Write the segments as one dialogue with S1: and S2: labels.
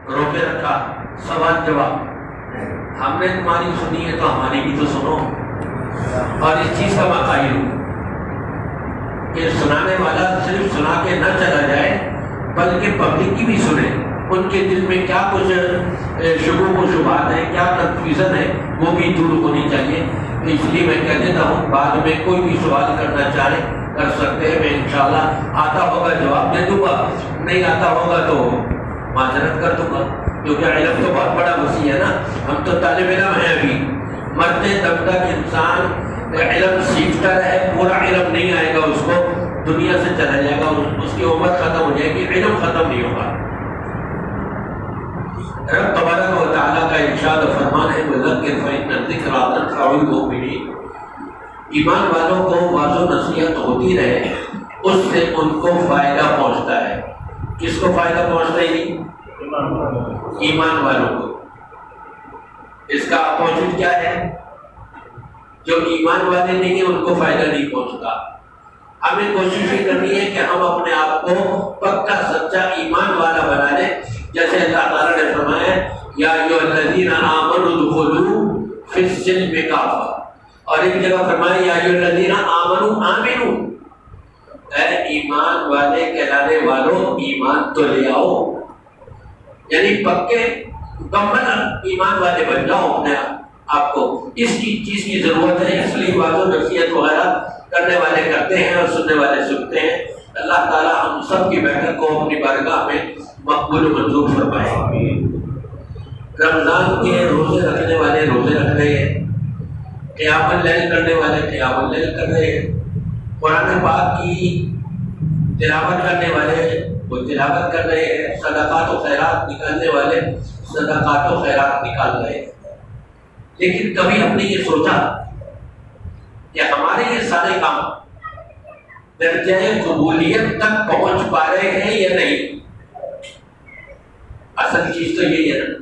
S1: روکے رکھا، سوال جواب، ہم نے تمہاری سنی ہے تو ہماری بھی تو سنو۔ اور اس چیز کا میں قائل ہوں کہ سنانے والا صرف سنا کے نہ چلا جائے بلکہ پبلک کی بھی سنے، ان کے دل میں کیا کچھ شبہات و شبہات ہیں، کیا کنفیوژن ہے، وہ بھی دور ہونی چاہیے۔ اس لیے میں کہہ دیتا ہوں بعد میں کوئی بھی سوال کرنا چاہے کر سکتے ہیں، میں انشاءاللہ آتا ہوگا جواب دے دوں گا، نہیں آتا ہوگا تو معذرت کر دوں گا، کیونکہ علم تو بہت بڑا وسیع ہے نا۔ ہم تو طالب علم ہیں، ابھی مرتے دم تک انسان علم سیکھتا رہے، پورا علم نہیں آئے گا اس کو، دنیا سے چلا جائے گا، اس کی عمر ختم ہو جائے گی، علم ختم نہیں ہوگا۔ رب تبارک و تعالیٰ کا ارشاد و فرمان ہے وَذَكِّرْ فَإِنَّ الذِّكْرَىٰ تَنفَعُ الْمُؤْمِنِينَ، ایمان والوں کو واعظ و نصیحت ہوتی رہے، اس سے ان کو فائدہ پہنچتا ہے۔ کس کو فائدہ پہنچتا ہے؟ ایمان والوں کو۔ اس کا اپوزٹ کیا ہے؟ جو ایمان والے نہیں ہیں ان کو فائدہ نہیں پہنچتا۔ ہمیں کوشش یہ کرنی ہے کہ ہم اپنے آپ کو پکا سچا ایمان والا بنا لیں، جیسے اللہ تعالیٰ نے فرمایا یا ایھا الذین آمنوا ادخلوا فی السلم کافہ، اور ایک جگہ فرمایا یا ایھا الذین آمنوا آمنوا، اے ایمان والے کہلانے والوں ایمان تو لے آؤ، یعنی پکے مکمل ایمان والے بن جاؤ اپنے آپ کو۔ اس کی چیز کی ضرورت ہے، اس لیے واعظ و نصیحت وغیرہ کرنے والے کرتے ہیں اور سننے والے سنتے ہیں۔ اللہ تعالیٰ ہم سب کی بیٹھک کو اپنی بارگاہ میں مقبول و منظور فرمائے۔ رمضان کے روزے رکھنے والے روزے رکھ رہے ہیں، قیام اللیل کرنے والے قیام اللیل کر رہے ہیں، قرآن پاک کی تلاوت کرنے والے وہ تلاوت کر رہے ہیں، صدقات و خیرات نکالنے والے صدقات و خیرات نکال رہے ہیں۔ لیکن کبھی ہم نے یہ سوچا کہ ہمارے یہ سارے کام درجہ قبولیت تک پہنچ پا رہے ہیں یا نہیں؟ اصل چیز تو یہی ہے نا،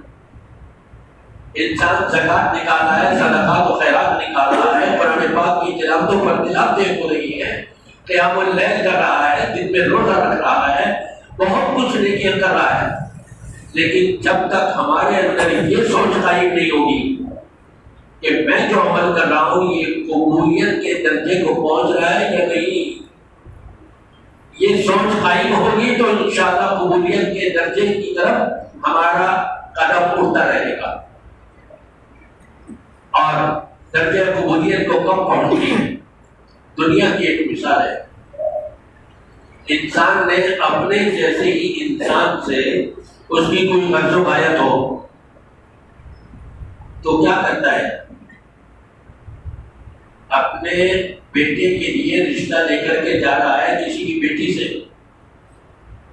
S1: انسان زکات نکال رہا ہے، صدقات و خیرات نکال رہا ہے، قرآن پاک کی تلاوتوں پر تلاوتیں ہو رہی ہیں، قیام اللیل کر رہا ہے، دن میں روزہ رکھ رہا ہے، بہت کچھ نیکیاں کر رہا ہے، لیکن جب تک ہمارے اندر یہ سوچ قائم نہیں ہوگی کہ میں جو عمل کر رہا ہوں یہ قبولیت کے درجے کو پہنچ رہا ہے یا نہیں، یہ سوچ قائم ہوگی تو انشاءاللہ قبولیت کے درجے کی طرف ہمارا قدم اٹھتا رہے گا۔ اور درجہ قبولیت کو کم پہنچتی ہے، دنیا کی ایک مثال ہے، انسان نے اپنے جیسے ہی انسان سے اس کی کوئی غرض و غایت ہو تو کیا کرتا ہے؟ اپنے بیٹے کے لیے رشتہ لے کر کے جا رہا ہے کسی کی بیٹی سے،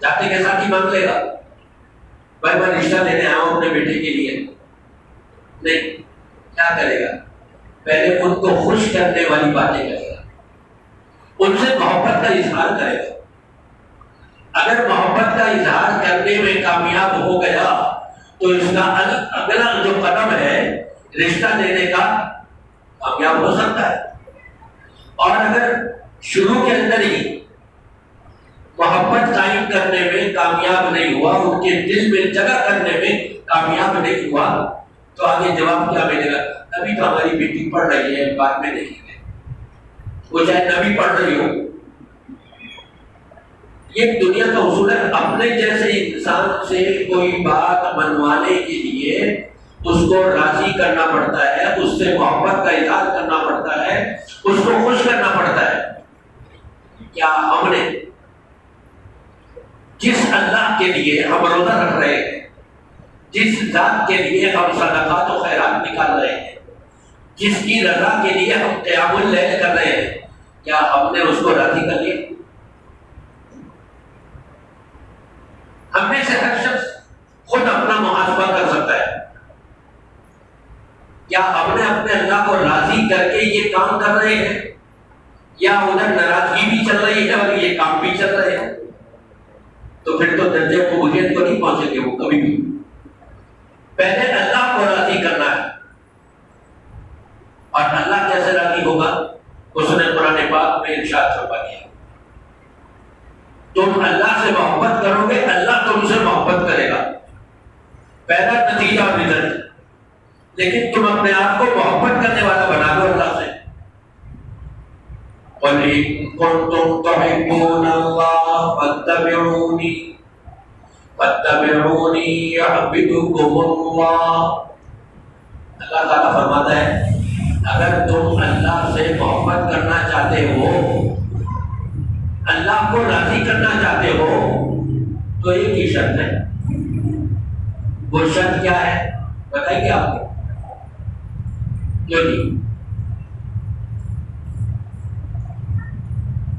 S1: جاتے کے ساتھ ہی مانگ لے گا بھائی میں رشتہ لینے آیا ہوں اپنے بیٹے کے لیے، نہیں، کیا کرے گا؟ پہلے ان کو خوش کرنے والی باتیں کرے گا، ان سے محبت کا اظہار کرے گا۔ اگر محبت کا اظہار کرنے میں کامیاب ہو گیا تو اس کا اگلا جو قدم ہے رشتہ لینے کا کامیاب ہو سکتا ہے، اور اگر شروع کے اندر ہی محبت قائم کرنے میں کامیاب نہیں ہوا، ان کے دل میں جگہ کرنے میں کامیاب نہیں ہوا تو آگے جواب کیا ملے گا؟ ابھی تو ہماری بیٹی پڑھ رہی ہے، بعد میں دیکھیں گے، وہ چاہے نہ بھی پڑھ رہی ہو۔ یہ دنیا کا اصول ہے، اپنے جیسے انسان سے کوئی بات منوانے کے لیے اس کو راضی کرنا پڑتا ہے، اس سے محبت کا اظہار کرنا پڑتا ہے، اس کو خوش کرنا پڑتا ہے۔ کیا ہم نے جس اللہ کے لیے ہم روزہ رکھ رہے ہیں، جس ذات کے لیے ہم صدقات و خیرات نکال رہے ہیں، جس کی رضا کے لیے ہم قیام اللیل کر رہے ہیں، کیا ہم نے اس کو راضی کر لیا؟ ہم میں سے ہر شخص خود اپنا محاسبہ کر سکتا ہے، کیا ہم نے اپنے اللہ کو راضی کر کے یہ کام کر رہے ہیں، یا ادھر ناراضگی بھی چل رہی ہے اور یہ کام بھی چل رہے ہیں؟ تو پھر تو درجے قبولیت کو نہیں پہنچیں گے وہ کبھی بھی۔ پہلے اللہ کو راضی کرنا ہے، اور اللہ کیسے راضی ہوگا؟ اس نے قرآن پاک میں ارشاد فرما دیا، تم اللہ سے محبت کرو گے اللہ تم سے محبت کرے گا۔ پہلا نتیجہ اور رزلٹ. لیکن تم اپنے آپ کو محبت کرنے والا بنا لو اللہ سے. قُلْ إِن كُنتُمْ تُحِبُّونَ اللَّهَ فَاتَّبِعُونِي يُحْبِبْكُمُ اللَّهُ. اللہ تعالیٰ فرماتا ہے اگر تم اللہ سے محبت کرنا چاہتے ہو، اللہ کو راضی کرنا چاہتے ہو، تو ایک ہی شرط ہے. وہ شرط کیا ہے بتائیے آپ کو؟ کیوں نہیں؟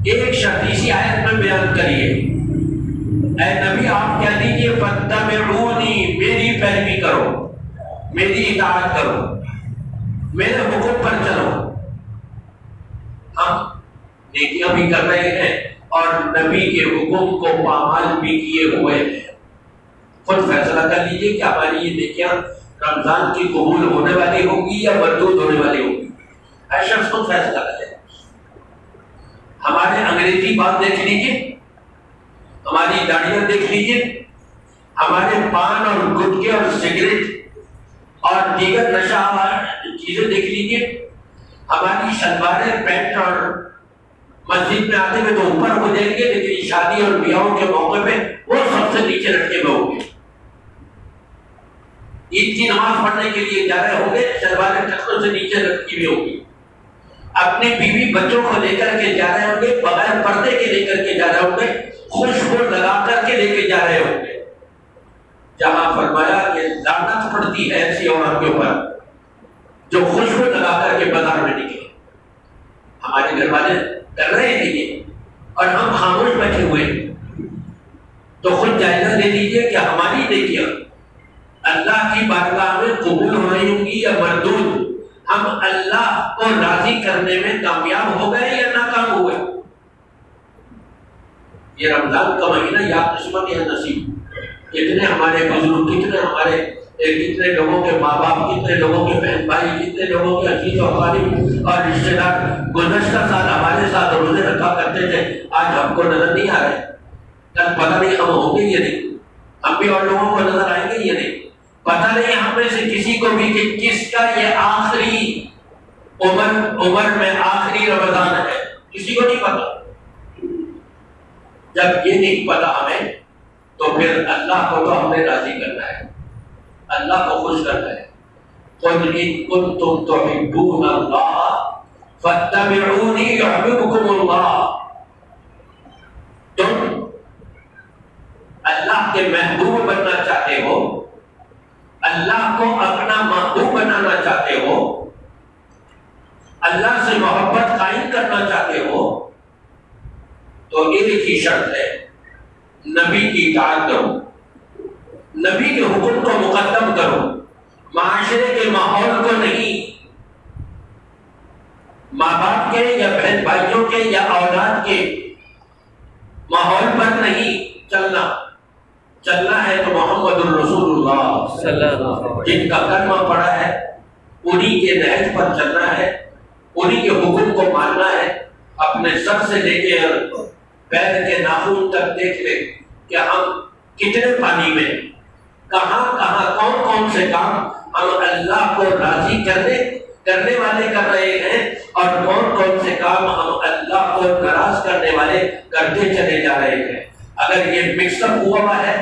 S1: ایک شرط اسی آیت میں بیان کریے. اے نبی آپ کہہ دیجیے فَاتَّبِعُونِی، میری پیروی کرو، میری اطاعت کرو، میرے حکم پر چلو. ہم نیکیاں بھی کر رہے ہیں اور نبی کے حکم کو پامال بھی کیے ہوئے ہیں. خود فیصلہ کر لیجیے کہ ہماری یہ نیکیاں رمضان کی قبول ہونے والی ہوگی یا مردود ہونے والی ہوگی. ہر شخص خود فیصلہ کرے. ہمارے انگریزی بات دیکھ لیجیے، ہماری داڑیاں دیکھ لیجیے، ہمارے پان اور گٹکے اور سگریٹ اور دیگر نشہ چیزیں دیکھ لیجیے. ہماری شلواریں پینٹ اور مسجد میں آتے ہوئے تو اوپر ہو جائیں گے، لیکن شادی اور بیاہوں کے موقع پہ وہ سب سے نیچے لٹکے ہوئے ہوں گے. عید کی نماز پڑھنے کے لیے جا رہے ہوں گے، شلواریں ٹخنوں سے نیچے لٹکی ہوئی ہوں گی. اپنی بیوی بچوں کو لے کر کے جا رہے ہوں گے، بغیر پردے کے لے کر کے جا رہے ہوں گے، خوشبو لگا کر کے لے کے جا رہے ہوں گے. جہاں فرمایا کہ لعنت پڑتی ہے ایسی عورت کے اوپر جو خوشبو لگا کر کے بازار میں نکلے. ہمارے گھر والے کر رہے ہیں یہ اور ہم خاموش بیٹھے ہوئے. تو خود جائزہ لے لیجیے کہ ہماری نیکیاں اللہ کی بارگاہ میں قبول ہو رہی ہوں گی یا مردود. ہم اللہ کو راضی کرنے میں کامیاب ہو گئے یا ناکام ہو گئے. یہ رمضان کا مہینہ یا قسمت یا نصیب. کتنے ہمارے بزرگ، کتنے لوگوں کے ماں باپ، کتنے لوگوں کے بہن بھائی، کتنے لوگوں کے عزیز و اقارب اور رشتے دار گزشتہ سال ہمارے ساتھ روزے رکھا کرتے تھے، آج ہم کو نظر نہیں آ رہے. کل پتہ نہیں ہم ہوں گے یا نہیں، ہم بھی اور لوگوں کو نظر آئیں گے یا نہیں. پتہ نہیں ہم میں سے کسی کو بھی کہ کس کا یہ آخری عمر میں آخری رمضان ہے، کسی کو نہیں پتا. جب یہ نہیں پتا ہمیں تو پھر اللہ کو تو ہم نے راضی کرنا ہے، اللہ کو خوش کرنا ہے. قُلْ إِن كُنتُمْ تُحِبُّونَ اللَّهَ فَاتَّبِعُونِي يُحْبِبْكُمُ اللَّهُ. تم اللہ کے محبوب بننا چاہتے ہو، اللہ کو اپنا محبوب بنانا چاہتے ہو، اللہ سے محبت قائم کرنا چاہتے ہو، تو ایک ہی شرط ہے، نبی کی اطاعت کرو، نبی کے حکم کو مقدم کرو، معاشرے کے ماحول کو نہیں، ماں باپ کے یا بہن بھائیوں کے یا اولاد کے ماحول پر نہیں چلنا. چلنا ہے تو محمد الرسول اللہ صلی اللہ علیہ وسلم جن کا کلمہ پڑا ہے انہی کے نہج پر چلنا ہے، انہی کے حکم کو ماننا ہے. اپنے سر سے لے کے پیر کے ناخن تک دیکھ لے کہ ہم کتنے پانی میں، کہاں کہاں کون کون سے کام ہم اللہ کو راضی کرنے والے کر رہے ہیں اور کون کون سے کام ہم اللہ کو ناراض کرنے والے کرتے چلے جا رہے ہیں. اگر یہ مکس اپ ہوا ہے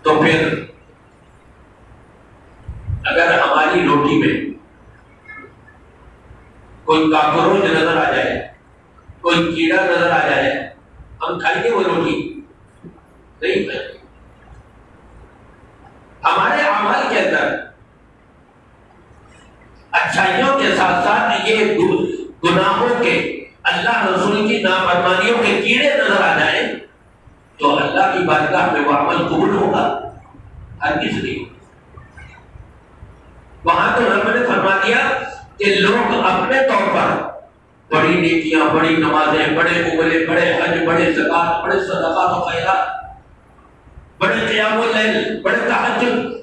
S1: تو پھر اگر ہماری روٹی میں کوئی کاکروچ نظر آ جائے، کوئی کیڑا نظر آ جائے، ہم کھائیں گے وہ روٹی؟ نہیں کھائیں گے. ہمارے اعمال کے اندر اچھائیوں کے ساتھ ساتھ یہ گناہوں کے، اللہ رسول کی نافرمانیوں کے کیڑے نظر آ جائیں تو اللہ کی بارگاہ میں وہ عمل قبول ہوگا؟ ہرگز نہیں. وہاں تو رب نے فرما دیا کہ لوگ اپنے طور پر بڑی نیکیاں، بڑی نمازیں، بڑے عمرے، بڑے حج، بڑے زکات، بڑے صدقات و خیرات، بڑے قیام اللیل، بڑے تہجد.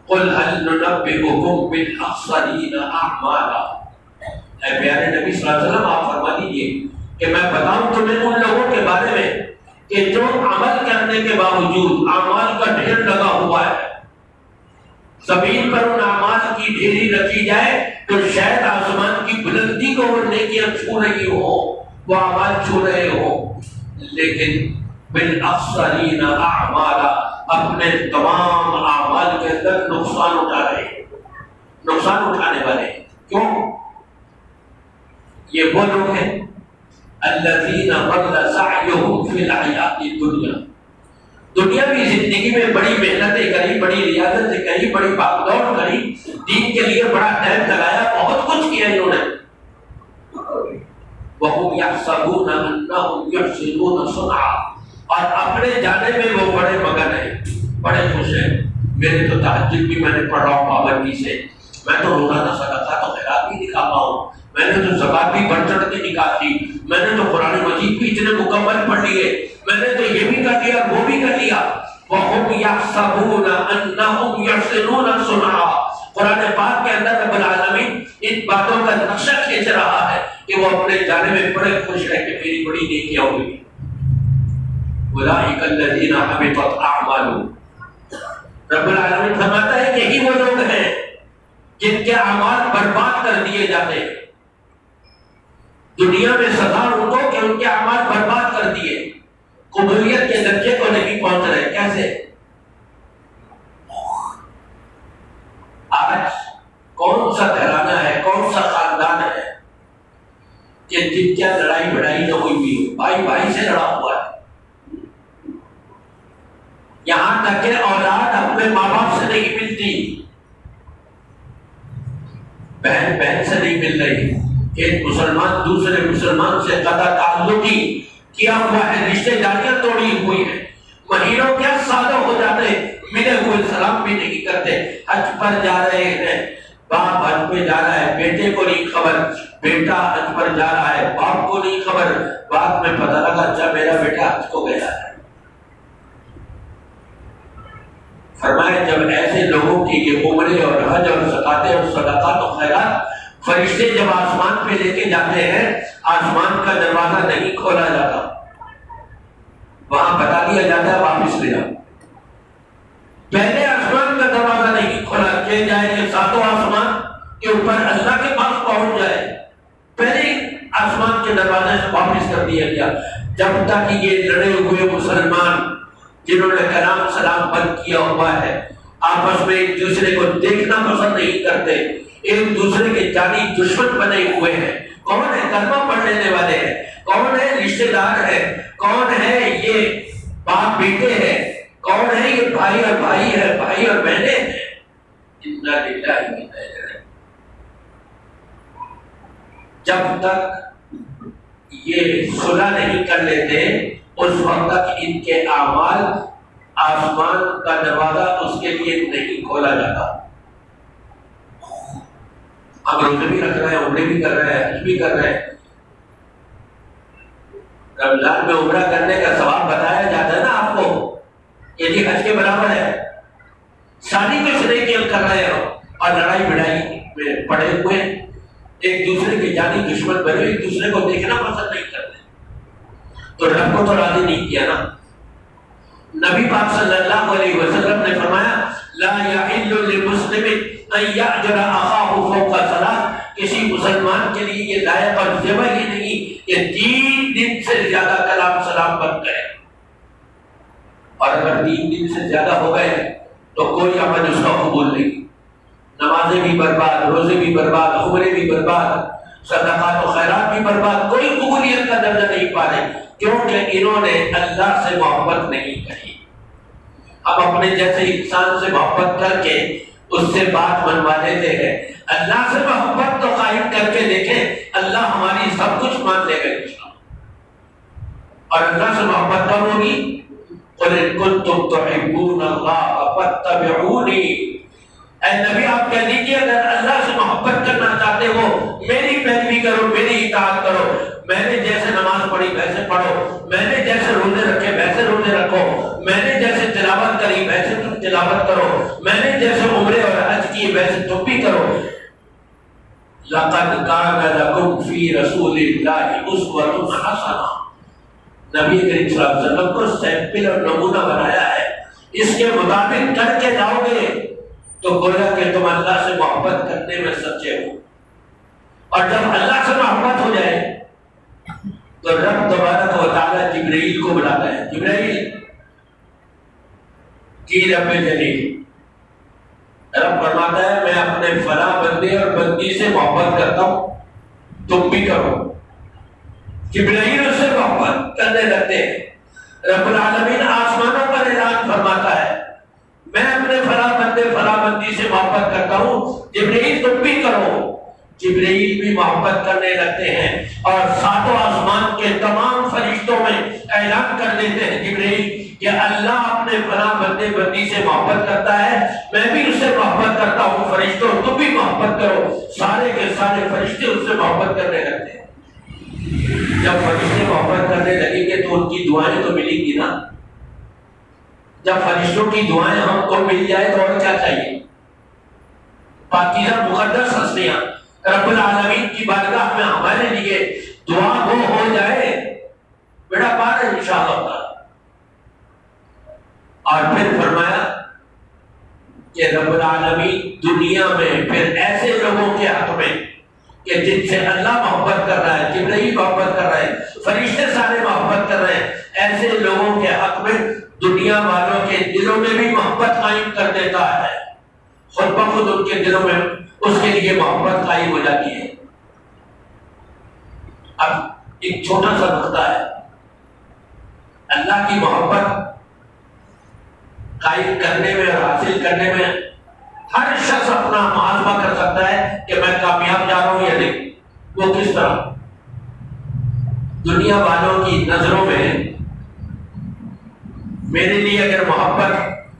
S1: قل هل ننبئكم بالاخسرین اعمالا. اے پیارے نبی صلی اللہ علیہ وسلم آپ فرما دیجیے کہ میں بتاؤں تمہیں ان لوگوں کے بارے میں کہ جو عمل کرنے کے باوجود اعمال کا ڈھیر لگا ہوا ہے، زمین پر ان اعمال کی ڈھیری رکھی جائے تو شاید آسمان کی بلندی کو وہ نیکیاں چھو رہی ہو، وہ اعمال چھو رہے ہو، لیکن بالاخسرین اعمالا، اپنے تمام اعمال کے اندر نقصان اٹھا رہے ہیں، نقصان اٹھانے والے۔ کیوں؟ یہ وہ لوگ ہیں الذین ضل سعیہم فی الحیاۃ الدنیا، دنیاوی زندگی میں بڑی محنتیں کری، بڑی ریاضتیں کری، بڑی بھاگ دوڑ کری، دین کے لیے بڑا ٹائم لگایا، بہت کچھ کیا انہوں نے، وَهُمْ يَحْسَبُونَ أَنَّهُمْ يُحْسِنُونَ صُنْعًا، اور اپنے جانے میں وہ بڑے مگن ہیں، بڑے خوش ہیں، میرے تو تہجد بھی میں نے پڑھ رہا ہوں پابندی سے، میں تو روزانہ صدقات و خیرات بھی نکالتا ہوں، میں نے تو زکات بھی بڑھ چڑھ کے نکالی، میں نے تو قرآن مجید بھی اتنے مکمل پڑھ لیے، میں نے تو یہ بھی کر لیا وہ بھی کر لیا۔ وَهُمْ يَحْسَبُونَ أَنَّهُمْ يُحْسِنُونَ صُنْعًا، قرآن پاک کے اندر رب العالمین ان باتوں کا نقشہ کھینچ رہا ہے کہ وہ اپنے جانے میں بڑے خوش ہیں کہ میری بڑی نیکیاں ہوئی۔ أُولَٰئِكَ الَّذِينَ حَبِطَتْ أَعْمَالُهُمْ، رب العالمین فرماتا ہے کہ یہی وہ لوگ ہیں جن کے اعمال برباد کر دیے جاتے ہیں، دنیا میں سزا ان کو کہ ان کے اعمال برباد کر دیے، قبولیت کے درجے کو نہیں پہنچ رہے۔ کیسے؟ آج کون سا گھرانہ ہے، کون سا خاندان ہے کہ جن کیا لڑائی بڑائی نہ ہوئی بھی ہو، بھائی بھائی سے لڑا ہوا ہے، یہاں تک کہ اولاد اپنے ماں باپ سے نہیں ملتی، بہن بہن سے نہیں مل رہی، ایک مسلمان دوسرے مسلمان سے قطع تعلقی کیا ہوا ہے، رشتے داریاں توڑی ہوئی ہیں، مہینوں کیا سالوں ہو جاتے ہیں، ملے ہوئے سلام بھی نہیں کرتے، حج پر جا رہے ہیں، باپ حج پہ جا رہا ہے، بیٹے کو نہیں خبر، بیٹا حج پر جا رہا ہے، باپ کو نہیں خبر، بعد میں پتہ لگا اچھا میرا بیٹا حج کو گیا ہے۔ فرمایا جب ایسے لوگوں کی یہ عمرے اور حج اور زکاتیں اور صدقات و خیرات فرشتے جب آسمان پہ لے کے جاتے ہیں، آسمان کا دروازہ نہیں کھولا جاتا، وہاں بتا دیا جاتا ہے واپس لے جاؤ۔ پہلے آسمان کا دروازہ نہیں کھولا کہ جائے کہ ساتوں آسمان کے اوپر اللہ کے پاس پہنچ جائے، پہلے آسمان کے دروازے سے واپس کر دیا گیا، جب تک یہ لڑے ہوئے مسلمان جنہوں نے کلام سلام بند کیا ہوا ہے، آپس میں ایک دوسرے کو دیکھنا پسند نہیں کرتے، ایک دوسرے کے جانی دشمن بنے ہوئے ہیں، کون ہے کلمہ پڑھ لینے والے ہیں، کون ہے رشتے دار ہے، کون ہے یہ باپ بیٹے ہیں، کون ہے یہ بھائی اور بھائی ہے، بھائی اور بہنیں ہیں، انا للہ و انا الیہ راجعون۔ جب تک یہ صلح نہیں کر لیتے اس وقت تک ان کے اعمال آسمان کا دروازہ اس کے لیے نہیں کھولا جاتا۔ ہم روزے بھی رکھ رہے ہیں، عمرے بھی کر رہے ہیں، حج بھی کر رہے ہیں، رمضان میں عمرہ کرنے کا ثواب بتایا جاتا ہے نا آپ کو، یہ جی حج کے برابر ہے، ساری کچھ نیکیاں کر رہے ہو اور لڑائی بڑائی میں پڑے ہوئے ایک دوسرے کے جانی دشمن بنے، ایک دوسرے کو دیکھنا پسند نہیں کرتے، تو رب کو تو راضی نہیں کیا نا۔ نبی پاک صلی اللہ علیہ وسلم نے فرمایا لا یحل للمسلم ان یعجر اخاہ فوق ثلاث، کسی مسلمان کے لیے یہ لائق اور زیبا ہی نہیں کہ 3 دن سے زیادہ کلام سلام بند کرے، اور اگر 3 دن سے زیادہ ہو گئے تو کوئی عمل اس کا قبول نہیں، نمازیں بھی برباد، روزے بھی برباد، عمرے بھی برباد، صدقات و خیرات بھی برباد، کوئی قبولیت کا درجہ نہیں پا رہے، کیونکہ انہوں نے اللہ سے محبت نہیں کری۔ اب اپنے جیسے انسان سے محبت کر کے اس سے بات منوا لیتے ہیں، اللہ سے محبت تو قائم کر کے دیکھیں، اللہ ہماری سب کچھ مان لے گا انشاءاللہ۔ اور اللہ سے محبت کب ہوگی؟ قُلْ إِن كُنتُمْ تُحِبُّونَ اللَّهَ فَاتَّبِعُونِي، اے نبی آپ کہہ دیجیے اگر اللہ سے محبت کرنا چاہتے ہو میری پیروی کرو، میری اطاعت کرو، میں نے جیسے نماز پڑھی ویسے پڑھو، میں نے جیسے روزے رکھے ویسے روزے رکھو، میں نے جیسے تلاوت کری ویسے تم تلاوت کرو، میں نے جیسے عمرے اور حج کیے ویسے تم بھی کرو۔ لَقَدْ كَانَ لَكُمْ فِي رَسُولِ اللَّهِ أُسْوَةٌ حَسَنَةٌ، نبی کریم صلی اللہ علیہ وسلم کو سیمپل اور نمونہ بنایا ہے، اس کے مطابق کر کے جاؤ گے تو گویا کہ تم اللہ سے محبت کرنے میں سچے ہو، اور جب اللہ سے محبت ہو جائے تو رب تبارک و تعالیٰ جبرائیل کو بلاتا ہے، جبرائیل کی رب جلیل، رب فرماتا ہے میں اپنے فلاں بندے اور بندی سے محبت کرتا ہوں، تم بھی کرو۔ جبرائیل اس سے محبت کرنے لگتے ہیں، رب العالمین آسمانوں پر اعلان فرماتا ہے میں اپنے فلاں بندے فلاں بندی سے محبت کرتا ہوں، جبرائیل تم بھی کرو۔ جبرائیل بھی محبت کرنے لگتے ہیں اور ساتوں آسمان کے تمام فرشتوں میں اعلان کر دیتے ہیں جبرائیل کہ اللہ اپنے فلاں بندے بندی سے محبت کرتا ہے، میں بھی اس سے محبت کرتا ہوں، فرشتوں تم بھی محبت کرو۔ سارے کے سارے فرشتے اس سے محبت کرنے لگتے ہیں۔ جب فرشتے محبت کرنے لگیں گے تو ان کی دعائیں تو ملیں گی نا، جب فرشتوں کی دعائیں ہم کو مل جائے تو اور کیا چاہیے؟ پاکیزہ مقدس ہستیاں رب العالمین کی بارگاہ میں ہمارے لیے دعا ہو جائے، بیڑا پار ہے انشاءاللہ۔ اور پھر فرمایا کہ رب العالمین دنیا میں پھر ایسے لوگوں کے حق میں کہ جن سے اللہ محبت کر رہا ہے، جبرائیل محبت کر رہا ہے، فرشتے سارے محبت کر رہے ہیں، ایسے لوگوں کے حق میں دنیا والوں کے دلوں میں بھی محبت قائم کر دیتا ہے، خود بخود ان کے دلوں میں اس کے لیے محبت قائم ہو جاتی ہے۔ اب ایک چھوٹا سا نقطہ ہے، اللہ کی محبت قائم کرنے میں اور حاصل کرنے میں ہر شخص اپنا محاسبہ کر سکتا ہے کہ میں کامیاب جا رہا ہوں یا نہیں۔ وہ کس طرح؟ دنیا والوں کی نظروں میں میرے لیے اگر محبت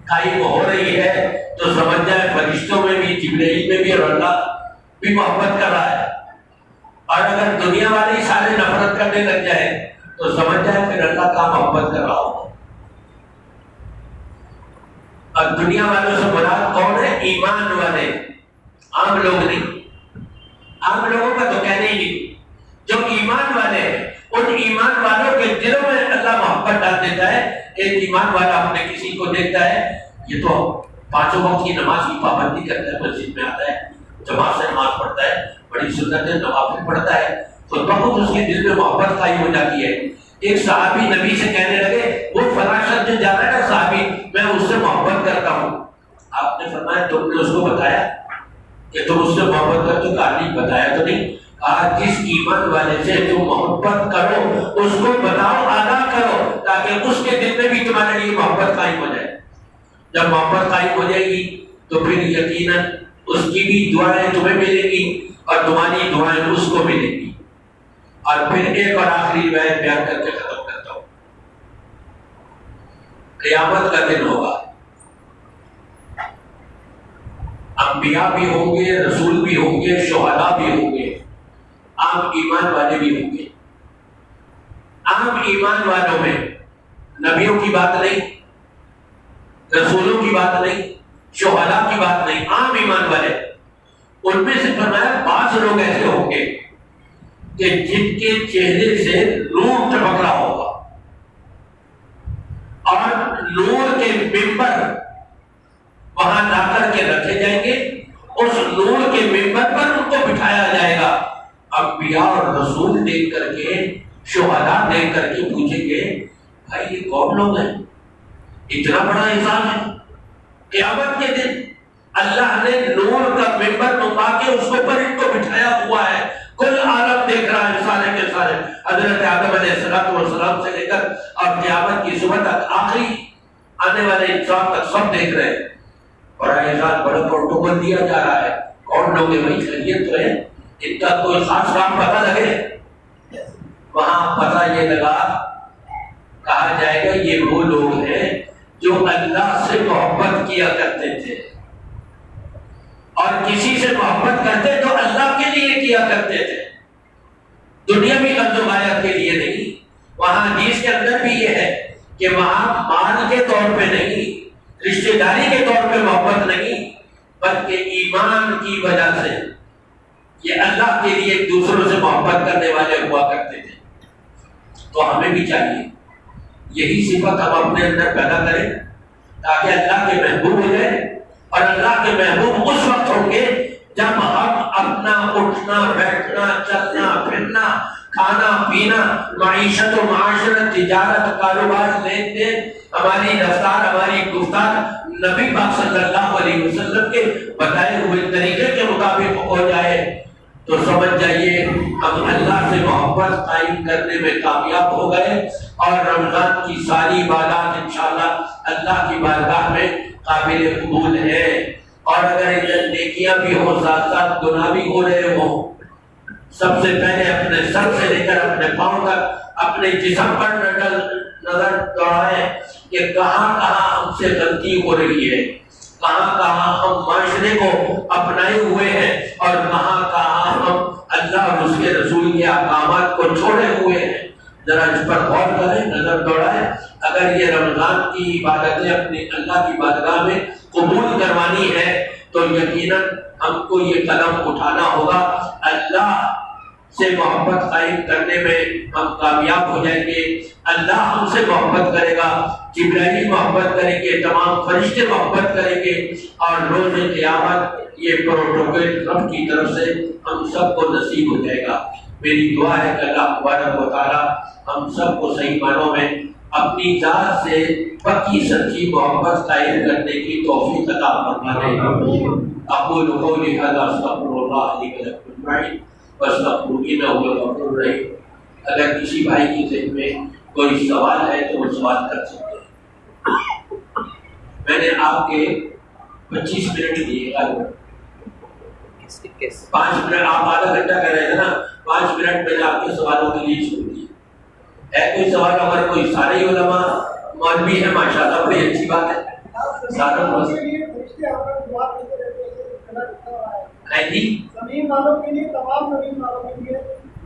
S1: قائم ہو رہی ہے تو سمجھ جائے فرشتوں میں بھی، جبرائیل میں بھی اور اللہ بھی محبت کر رہا ہے، اور اگر دنیا والے ہی سارے نفرت کرنے لگ جائے تو سمجھ جائے پھر اللہ کا محبت کر رہا ہوگا۔ اور دنیا والوں سے مراد کون ہے؟ ایمان والے، عام لوگ نہیں، عام لوگوں کا تو کہنے ہی نہیں، جو ایمان والے ہیں ان ایمان والوں کے دلوں میں اللہ محبت ڈال دیتا ہے۔ ایک ایمان والا اپنے کسی کو دیکھتا ہے یہ تو 5 وقت کی نماز کی پابندی کرتا ہے، مسجد میں آتا ہے، جماعت سے نماز پڑھتا ہے، بڑی سنت نوافل پڑھتا ہے، خود بخود اس کے دل میں محبت قائم ہو جاتی ہے۔ ایک صحابی نبی سے کہنے لگے وہ فلاں شخص جو جا رہا ہے نا صحابی، میں اس سے محبت کرتا ہوں۔ آپ نے فرمایا تم نے اس کو بتایا کہ تم اس سے محبت کرتے ہو؟ کہا نہیں، بتایا تو نہیں۔ کہا جس ایمان والے سے تم محبت کرو اس کو بتاؤ، ادا کرو، تاکہ اس کے دل میں بھی تمہارے لیے محبت قائم ہو جائے۔ جب محبت قائم ہو جائے گی تو پھر یقیناً اس کی بھی دعائیں تمہیں ملیں گی اور تمہاری دعائیں اس کو ملیں گی۔ اور پھر ایک اور آخری روایت بیان کر کے ختم کرتا ہوں۔ قیامت کا دن ہوگا، انبیاء بھی ہوں گے، رسول بھی ہوں گے، شہداء بھی ہوں گے، عام ایمان والے بھی ہوں گے۔ عام ایمان والوں میں نبیوں کی بات نہیں، رسولوں کی بات نہیں، شہداء کی بات نہیں، عام ایمان والے، ان میں سے فرمایا بعض لوگ ایسے ہوں گے کہ جن کے چہرے سے نور ٹپک رہا ہوگا اور نور کے ممبر وہاں لا کر کے رکھے جائیں گے، اس نور کے ممبر پر ان کو بٹھایا جائے گا۔ انبیاء اور رسول دیکھ کر کے، شہداء دیکھ کر کے پوچھیں گے بھائی یہ کون لوگ ہیں؟ اتنا بڑا احسان ہے۔ قیامت کے دن اللہ نے نور کا ممبر منگا کے اس کے اوپر ان کو بٹھایا ہوا ہے، کل عالم دیکھ رہا ہے، سارے کے سارے، حضرت آدم علیہ السلام سے لے کر اور قیامت کی صبح تک آخری آنے والے انسان تک سب دیکھ رہے ہیں۔ بڑا احسان، بڑا پروٹوکول دیا جا رہا ہے، کون لوگ ہیں بھائی؟ خیریت تو ہے؟ ان کا کوئی خاص کام پتہ لگے؟ وہاں پتہ یہ لگا، کہا جائے گا یہ وہ لوگ ہیں جو اللہ سے محبت کیا کرتے تھے، اور کسی سے محبت کرتے تو اللہ کے لیے کیا کرتے تھے، دنیاوی لفظ و غایت کے لیے نہیں۔ وہاں حدیث کے اندر بھی یہ ہے کہ وہاں مال کے طور پہ نہیں، رشتہ داری کے طور پہ محبت نہیں، بلکہ ایمان کی وجہ سے یہ اللہ کے لیے ایک دوسروں سے محبت کرنے والے ہوا کرتے تھے۔ تو ہمیں بھی چاہیے یہی صفت ہم اپنے اندر پیدا کریں تاکہ اللہ کے محبوب ہو جائے. اور اللہ کے محبوب اس وقت ہوں گے جب ہم اپنا اٹھنا بیٹھنا چلنا پھرنا کھانا پینا معیشت و معاشرت تجارت کاروبار لین دین ہماری رفتار ہماری گفتار نبی پاک صلی اللہ علیہ وسلم کے بتائے ہوئے طریقے کے مطابق ہو جائے تو سمجھ جائیے ہم اللہ سے محبت قائم کرنے میں کامیاب ہو گئے اور رمضان کی ساری عبادات انشاءاللہ اللہ کی بارگاہ میں قابل قبول ہے. اور اگر ادھر نیکیاں بھی ہوں ساتھ ساتھ گناہ بھی ہو رہے ہوں سب سے پہلے اپنے سر سے لے کر اپنے پاؤں تک اپنے جسم پر نظر دوڑائیں کہ کہاں کہاں ہم سے غلطی ہو رہی ہے, کہاں کہاں ہم معاشرے کو اپنائے ہوئے ہیں اور کہاں کہاں ہم اللہ اور اس کے رسول کے احکامات کو چھوڑے ہوئے ہیں. ذرا اس پر غور کریں, نظر دوڑائیں. اگر یہ رمضان کی عبادتیں اپنے اللہ کی بارگاہ میں قبول کروانی ہے تو یقیناً ہم کو یہ قدم اٹھانا ہوگا. اللہ سے محبت قائم کرنے میں ہم کامیاب ہو جائیں گے. اللہ ہم سے محبت کرے گا, جبرائیل محبت کریں گے, تمام فرشتے محبت کریں گے اور روز قیامت یہ پروٹوکول رب کی طرف سے ہم سب کو نصیب ہو جائے گا. میری دعا ہے کہ اللہ تبارک و تعالیٰ ہم سب کو صحیح معنوں میں اپنی ذات سے پکی سچی محبت قائم کرنے کی توفیق عطا فرمائے. اقول قولی ھذا استغفر اللہ لی ولکم اجمعین واستغفروہ انہ ھو الغفور الرحیم. اگر کسی بھائی کی ذہن میں کوئی سوال ہے تو وہ سوال کر سکتے ہیں. میں نے آپ کے 25 منٹ دیے, 5 منٹ آپ آدھا گھنٹہ کر رہے تھے نا, 5 منٹ میں نے آپ کے سوالوں کے لیے چھوڑ دیے. ہے کوئی سوال؟ اگر کوئی سارے علماء مولوی ہیں ماشاءاللہ بڑی اچھی بات ہے. سارا جی زمین والوں کے لیے تمام زمین والوں کے لیے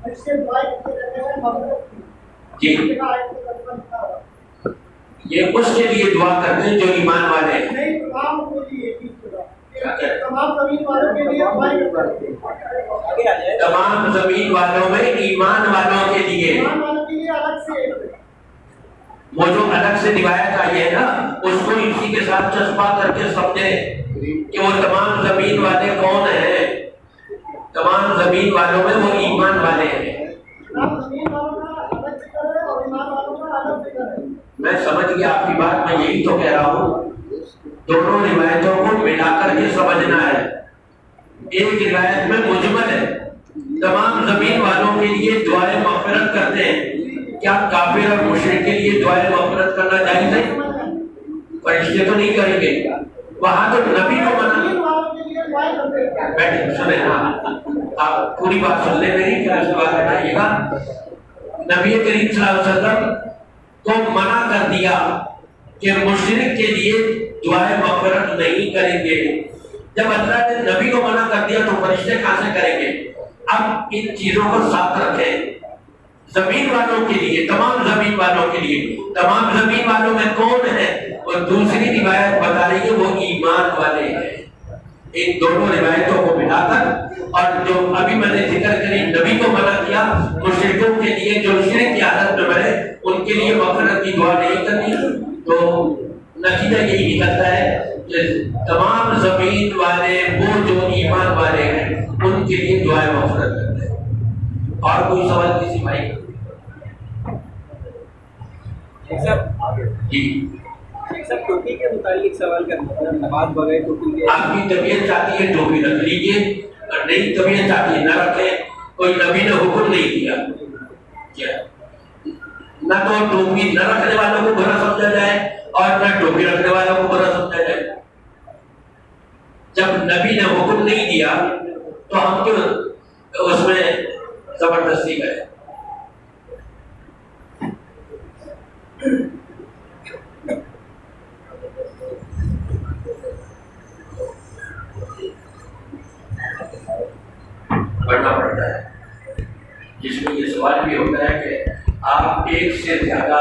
S1: فرشتے دعائیں کرتے رہتے ہیں مغفرت کی. جی یہ اس کے لیے دعا کرتے ہیں جو ایمان والے ہیں. نہیں, تمام کے لیے تمام زمین والوں کے لیے دعائیں کرتے ہیں. تمام زمین والوں میں ایمان والوں کے لیے, ایمان والوں کے لیے الگ سے وہ جو الگ سے روایت آئی ہے نا اس کو اسی کے ساتھ چسپا کر کے سمجھے کہ وہ تمام زمین والے کون ہیں. تمام زمین والوں میں وہ ایمان والے ہیں. میں سمجھ گیا آپ کی بات, میں یہی تو کہہ رہا ہوں دونوں روایتوں کو ملا کر کے سمجھنا ہے. ایک روایت میں مجمل ہے تمام زمین والوں کے لیے دعائیں مغفرت کرتے ہیں. کیا کافر اور مشرک کے لیے دعائیں مغفرت کرنا جائز ہے؟ فرشتے تو نہیں کریں گے, وہاں تو نبی کو منع. بیٹھے سنیں, ہاں آپ پوری بات سن لیں میری, پھر اس کے بعد بتائیے گا. نبی کریم صلی اللہ علیہ وسلم کو منع کر دیا کہ مشرک کے لیے دعائیں مغفرت نہیں کریں گے. جب اللہ نے نبی کو منع کر دیا تو فرشتے کہاں سے کریں گے؟ اب ان چیزوں کو ساتھ رکھیں. زمین والوں کے لیے, تمام زمین والوں کے لیے, تمام زمین والوں میں کون ہے؟ اور دوسری روایت بتا رہی ہے وہ ایمان والے ہیں. ان دونوں روایتوں کو ملا کر اور جو ابھی میں نے ذکر کری نبی کو منع کیا, مشرکوں کے لیے جو شرک کی حالت میں مرے ان کے لیے مغفرت کی دعا نہیں کرنی. تو نتیجہ یہی نکلتا ہے کہ تمام زمین والے وہ جو ایمان والے ہیں ان کے لیے دعائیں مغفرت کرتے ہیں. اور کوئی سوال کسی بھائی؟ جی
S2: سب ٹوپی کے متعلق سوال کرنا ہے. نماز بغیر ٹوپی کے
S1: آپ کی طبیعت چاہتی ہے ٹوپی رکھ لیجیے, اور نہیں طبیعت چاہتی ہے نہ رکھیں. کوئی نبی نے حکم نہیں کیا. کیا نہ تو ٹوپی نہ رکھنے والوں کو برا سمجھا جائے اور نہ ٹوپی رکھنے والوں کو برا سمجھا جائے. جب نبی نے حکم نہیں دیا تو ہم کیوں اس میں زبردستی کریں؟ پڑھنا پڑتا ہے, جس میں یہ سوال بھی ہوتا ہے کہ آپ ایک سے زیادہ